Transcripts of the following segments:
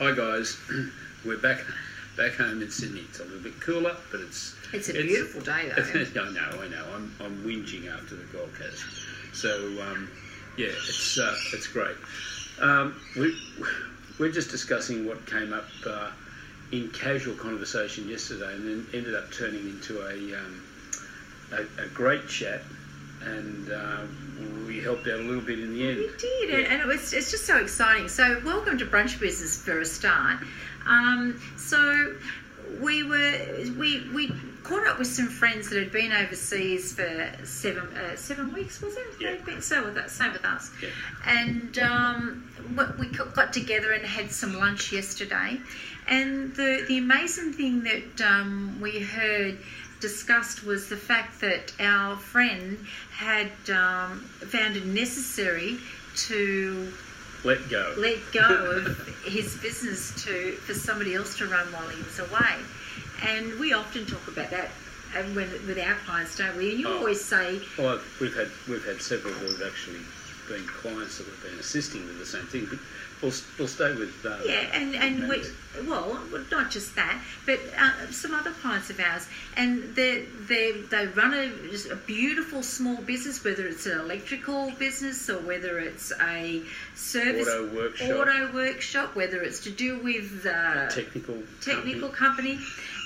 Hi guys, we're back home in Sydney. It's a little bit cooler, but it's a beautiful day though. I know. I'm whinging after the Gold Coast, so it's great. We're just discussing what came up in casual conversation yesterday, and then ended up turning into a great chat, and we helped out a little bit in the end. We did, and it's just so exciting. So welcome to Brunch Business for a start. So we caught up with some friends that had been overseas for 7 weeks, was it? Yeah. They'd been same with us. Yeah. And we got together and had some lunch yesterday. And the amazing thing that we heard discussed was the fact that our friend had found it necessary to let go of his business for somebody else to run while he was away. And we often talk about that with our clients, don't we? And you always say... Well, we've had several who have actually been clients that have been assisting with the same thing, but we'll stay with... not just that, but some other clients of ours, and they run a beautiful small business, whether it's an electrical business or whether it's a service auto workshop, whether it's to do with a technical company,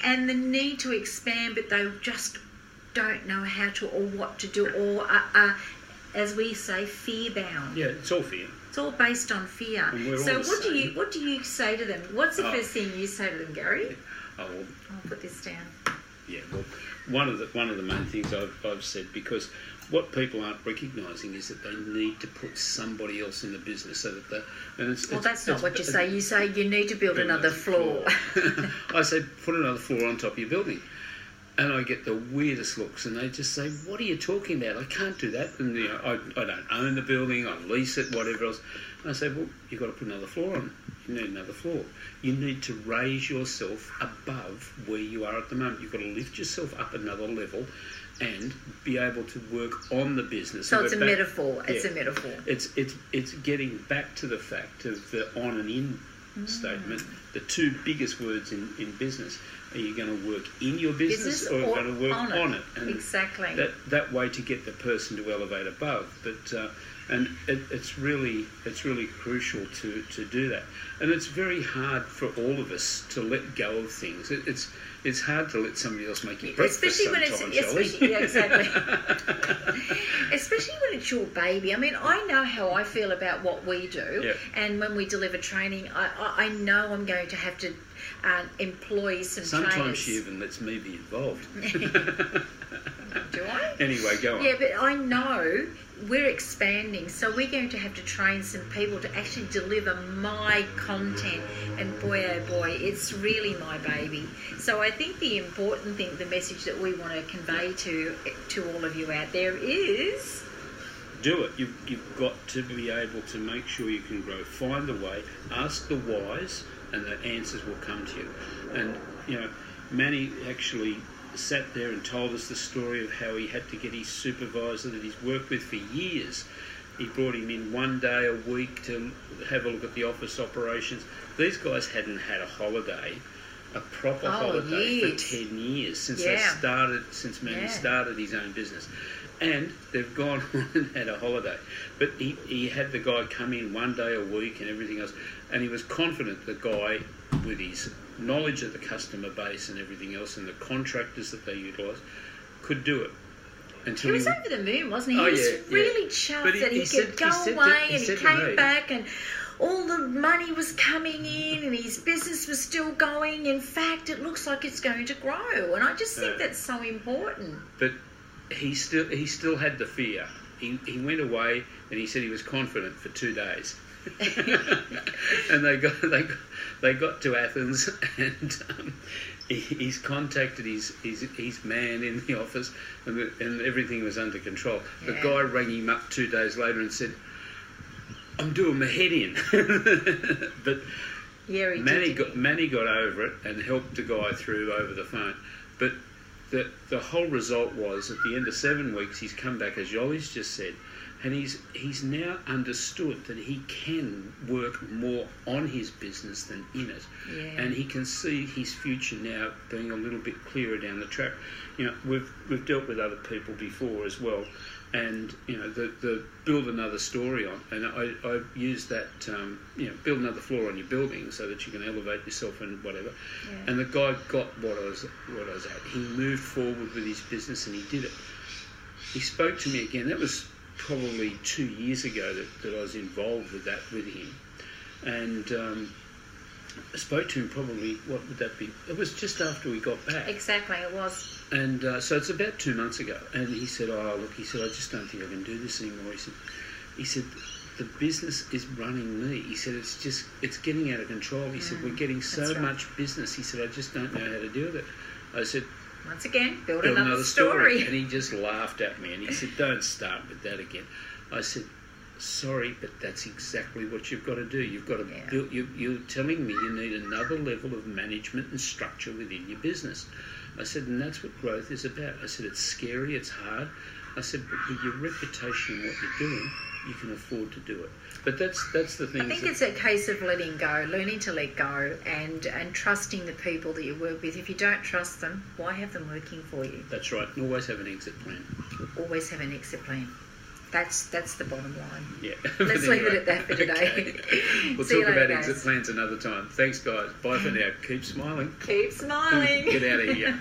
and the need to expand, but they just don't know how to or what to do, or as we say, fear bound. Yeah, it's all fear. It's all based on fear. So what do you say to them? What's the first thing you say to them, Gary? I'll put this down. Yeah, well, one of the main things I've said, because what people aren't recognising is that they need to put somebody else in the business so that that's not what you say. You say you need to build another floor. I say put another floor on top of your building. And I get the weirdest looks, and they just say, "What are you talking about? I can't do that." And I don't own the building, I lease it, whatever else. And I say, "Well, you've got to put another floor on. You need another floor. You need to raise yourself above where you are at the moment. You've got to lift yourself up another level, and be able to work on the business." So it's a metaphor. It's a metaphor. It's getting back to the fact of the on and in statement. The two biggest words in business. Are you going to work in your business or are you going to work on it? And exactly. That way to get the person to elevate above. But it's really crucial to do that. And it's very hard for all of us to let go of things. It's hard to let somebody else make you breakfast exactly. Especially when it's your baby. I mean, I know how I feel about what we do, and when we deliver training, I know I'm going to have to employ some Sometimes trainers. She even lets me be involved. Do I? Anyway, go on. Yeah, but I know we're expanding, so we're going to have to train some people to actually deliver my content, and boy oh boy, it's really my baby. So I think the important thing, the message that we want to convey to all of you out there is... Do it. You've got to be able to make sure you can grow. Find the way, ask the whys, and the answers will come to you. And, Manny actually sat there and told us the story of how he had to get his supervisor that he's worked with for years. He brought him in one day a week to have a look at the office operations. These guys hadn't had a holiday, a proper holiday, for 10 years since Manny started his own business. And they've gone on and had a holiday. But he had the guy come in one day a week and everything else. And he was confident the guy, with his knowledge of the customer base and everything else and the contractors that they utilised, could do it. He was over the moon, wasn't he? He was really chuffed that he could go away, and he came back and all the money was coming in and his business was still going. In fact, it looks like it's going to grow. And I just think that's so important. But he still had the fear. He went away and he said he was confident for 2 days. And they got to Athens, and he's contacted his man in the office, and everything was under control. The guy rang him up 2 days later and said, "I'm doing my head in." But Manny got over it and helped the guy through over the phone. But the whole result was, at the end of 7 weeks, he's come back, as Yoli's just said, And he's now understood that he can work more on his business than in it. Yeah. And he can see his future now being a little bit clearer down the track. You know, we've dealt with other people before as well, and you know, the build another story on, and I use that, you know, build another floor on your building so that you can elevate yourself and whatever. Yeah. And the guy got what I was at. He moved forward with his business and he did it. He spoke to me again. That was probably 2 years ago that I was involved with that with him, and I spoke to him probably, what would that be? It was just after we got back. Exactly, it was. And so it's about 2 months ago. And he said, oh, look, he said, I just don't think I can do this anymore. He said, the business is running me. He said, it's getting out of control. He said, we're getting so much business. He said, I just don't know how to deal with it. I said, once again, build build another story. And he just laughed at me and he said, don't start with that again. I said, sorry, but that's exactly what you've got to do. You've got to build. You're telling me you need another level of management and structure within your business. I said, and that's what growth is about. I said, it's scary, it's hard. I said, but with your reputation and what you're doing, you can afford to do it. But that's the thing. I think it's a case of letting go, learning to let go, and trusting the people that you work with. If you don't trust them, why have them working for you? That's right. And always have an exit plan. Always have an exit plan. That's the bottom line. Yeah. Let's leave it at that for today. Okay. We'll See talk about guys. exit plans another time. Thanks, guys. Bye for now. Keep smiling. Keep smiling. Get out of here.